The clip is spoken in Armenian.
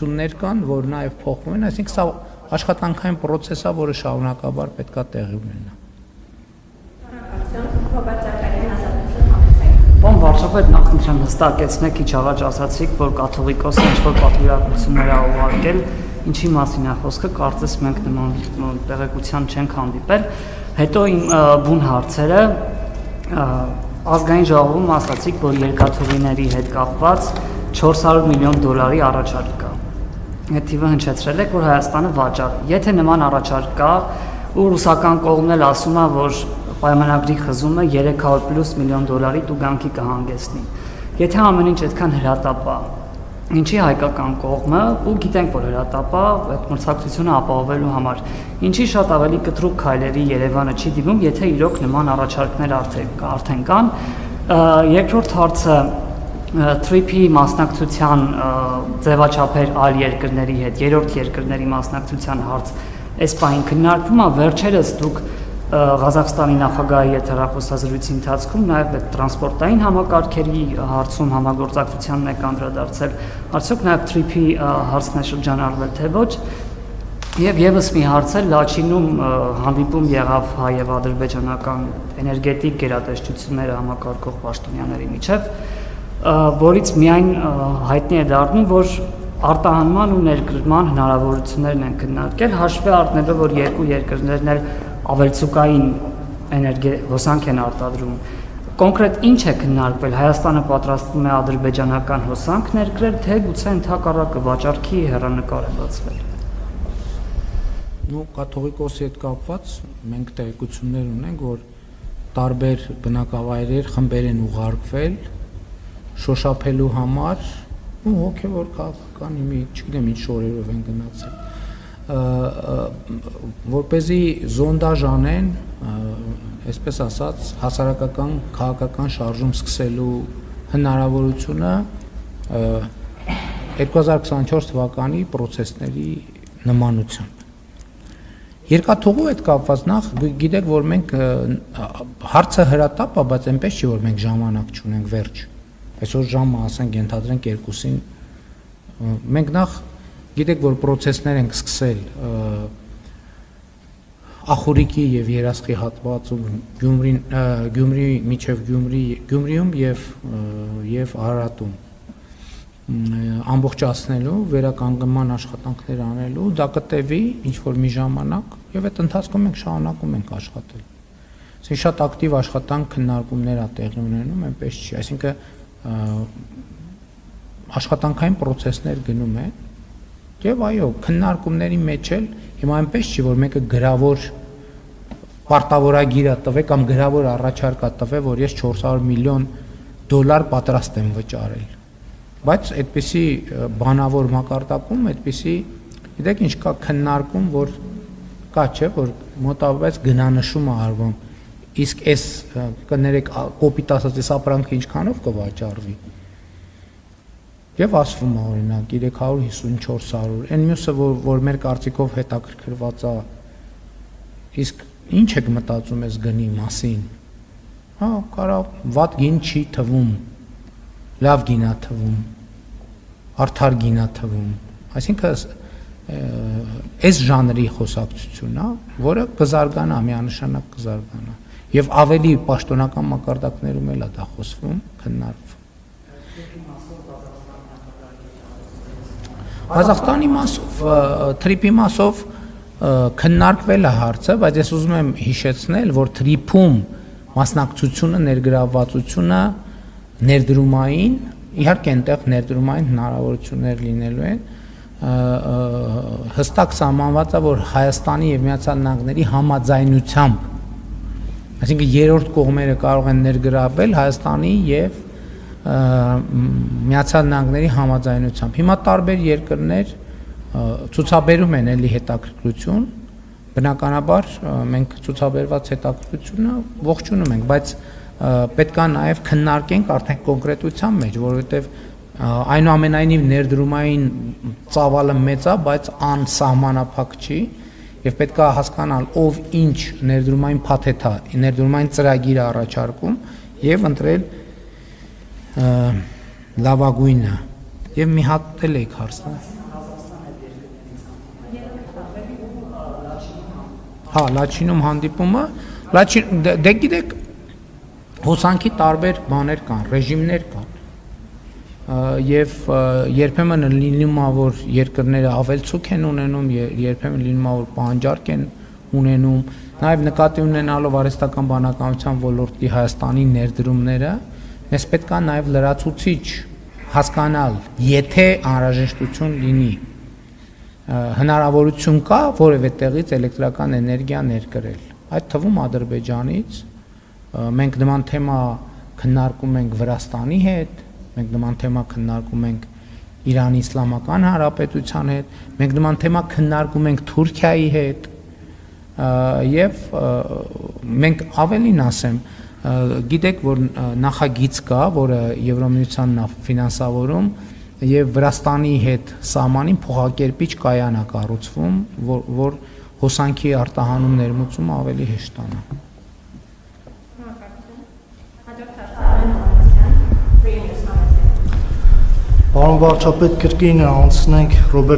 Ներ կան, որ նաև փոխվում են, այսինքն սա աշխատանքային process է, որը շարունակաբար պետքա տեղի ունենա։ Բան վարչապետ նախընտրեմ հստակեցնեք, քիչ առաջ ասացիք, որ կաթողիկոսը ինչ-որ պատվիրակություններ ա ուղարկել, ինչի մասին է խոսքը, կարծես մենք նման տեղեկության չենք հանդիպել։ Հետո իմ բուն հարցերը ազգային ժողովում ասացիք, որ երկաթուղիների հետ կապված $400 միլիոն առաջարկ կա։ Այդ թիվը հնչեցրել եք, որ Հայաստանը վաճառ։ Եթե նման առաջարկ կա, ու ռուսական կողմն էլ ասում է, որ պայմանագրի խզումը $300+ միլիոն տուգանքի կհանգեցնի։ Եթե ամեն ինչ այդքան հրատապ է, ինչի հայկական կողմը, ու գիտենք, որ հրատապ է այդ մրցակցությունը ապահովելու համար, ինչի շատ ավելի կտրուկ քայլերի Երևանը չի դիմում, եթե իրոք նման առաջարկներ արդեն կան։ Երկրորդ հարցը TRIP-ի մասնակցության ձևաչափեր այլ երկրների հետ, երրորդ երկրների մասնակցության հարց այս պահին քննարկվում է, վերջերս դուք Ղազախստանի նախագահի հետ հեռախոսազրույցի ընթացքում նաև այդ տրանսպորտային համակարգերի հարցում համագործակցությանն եք անդրադարձել, արդյոք նաև TRIP-ի հարցն է շրջանառվել, թե ոչ։ Եվ եւս մի հարց է, Լաչինում հանդիպում եղավ հայ եւ ադրբեջանական էներգետիկ գերատեսչությունները համակարգող պաշտոնյաների միջև, որից միայն հայտնի է դառնում, որ արտահանման ու ներկրման հնարավորություններն են քննարկել, հաշվի առնելով, որ երկու երկրներն էլ ավելցուկային հոսանք են արտադրում։ Կոնկրետ ինչ է քննարկվել, Հայաստանը պատրաստվում է ադրբեջանական հոսանք ներկրել, թե գուցե ընդհակառակը վաճառքի հեռանկար է բացվել։ Կաթողիկոսի հետ կապված մենք տեղեկություններ ունենք, որ տարբեր բնակավայրեր խմբեր են ուղարկվել շոշափելու համար, ու հոգևոր քաղաքական մի, չգիտեմ ինչ շորերով են գնացել, որպեսզի զոնդաժ անեն, այսպես ասած, հասարակական քաղաքական շարժում սկսելու հնարավորությունը 2024 թվականի պրոցեսների նմանությամբ։ Երկաթուղու հետ կապված նախ գիտեք, որ մենք հարցը հրատապ է, բայց այնպես չի, որ մենք ժամանակ չունենք, վերջ։ Այսօր ժամը ասենք ենթադրենք 2-ին, մենք նախ գիտեք, որ պրոցեսներ ենք սկսել Ախուրիկի եւ Երասխի հատվածում Գյումրի միջև Գյումրիում եւ Արարատում ամբողջացնելու, վերականգնման աշխատանքներ անելու, դա կտևի ինչ-որ մի ժամանակ եւ այդ ընթացքում մենք շարունակում ենք աշխատել։ Այսինքն շատ ակտիվ աշխատանք քննարկումներ ա տեղի ունենում, այնպես չի, այսինքն աշխատանքային պրոցեսներ գնում են եւ այո, քննարկումների մեջ էլ հիմա այնպես չի, որ մեկը գրավոր պարտավորագիր է տվել կամ գրավոր առաջարկ է տվել, որ ես $400 միլիոն պատրաստ եմ վճարել։ Բայց այդպիսի բանավոր մակարդակում, այդպիսի, գիտեք ինչ կա քննարկում, որ կա չէ, որ մոտավորապես գնանշում է արվում, իսկ այս կներեք կոպիտ ասած այս ապրանքը ինչքանով կվաճառվի։ Եվ ասվում է օրինակ 350-400, այն մյուսը, որ մեր կարծիքով հետաքրքրված է, իսկ ինչ եք մտածում ես գնի մասին, հա, կարող վատ գին չի թվում, լավ գին է թվում, արդար գին է թվում, այսինքն այս ժանրի խոսակցությունն է, որը կզարգանա, միանշանակ կզարգանա, եւ ավելի պաշտոնական մակարդակներում էլ է դա խոսվում, քննարկվում։ Ղազախստանի մասով, TRIP-ի մասով քննարկվել է հարցը, բայց ես ուզում եմ հիշեցնել, որ TRIP-ում մասնակցությունը, ներգրավվածությունը ներդրումային, իհարկե այնտեղ ներդրումային հնարավորություններ լինելու են, հստակ սահմանված է, որ Հայաստանի եւ Միացյալ Նահանգների համաձայնությամբ, այսինքն երրորդ կողմերը կարող են ներգրավել Հայաստանի եւ Միացյալ Նահանգների համաձայնությամբ։ Հիմա տարբեր երկրներ ցուցաբերում են էլի հետաքրքրություն, բնականաբար մենք ցուցաբերված հետաքրքրությունը ողջունում ենք, բայց պետք է նաև քննարկենք արդեն կոնկրետության մեջ, որովհետև այնուամենայնիվ ներդրումային ծավալը մեծ է, բայց անսահմանափակ չի, եւ պետք է հասկանալ ով ինչ ներդրումային փաթեթ է, ներդրումային ծրագիր է առաջարկում եւ ընտրել լավագույնը։ Եվ մի հատ էլ եք հարցնել։ Հա, Լաչինում հանդիպումը, դե գիտեք, հոսանքի տարբեր բաներ կան, ռեժիմներ կան, եւ երբեմն լինում է, որ երկրները ավելցուկ են ունենում, երբեմն լինում է, որ պահանջարկ են ունենում, նաեւ նկատի ունենալով արհեստական բանականության ոլորտի Հայաստանի ներդրումները, մեզ պետք է նաեւ լրացուցիչ հասկանալ, եթե անհրաժեշտություն լինի, հնարավորություն կա որևէ տեղից էլեկտրական էներգիա ներկրել, այդ թվում Ադրբեջանից, մենք նման թեմա քննարկում ենք Վրաստանի հետ, մենք նման թեմա քննարկում ենք Իրանի Իսլամական Հանրապետության հետ, մենք նման թեմա քննարկում ենք Թուրքիայի հետ, եւ մենք ավելին ասեմ, գիտեք, որ նախագիծ կա, որը Եվրամիությանն է ֆինանսավորում եւ Վրաստանի հետ սահմանին փոխակերպիչ կայան է կառուցվում, որ հոսանքի արտահանում ներմուծումը ավելի հեշտ ստանա։ Պարոն վարչապետ, կրկին անցնենք Ռոբերտ